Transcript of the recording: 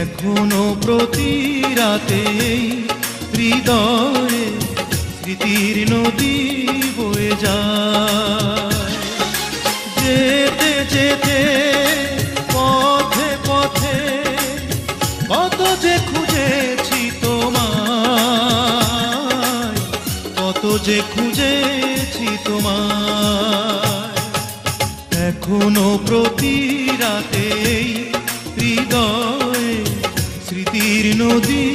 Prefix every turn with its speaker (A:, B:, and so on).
A: এখনো প্রতি রাতে হৃদয়ে স্মৃতির নদী বয়ে যায়। যেতে যেতে পথে পথে কত যে খুঁজেছি তোমায়, কত যে খুঁজেছি তোমায়। এখনো প্রতি রাতে হৃদয়ে স্মৃতির নদী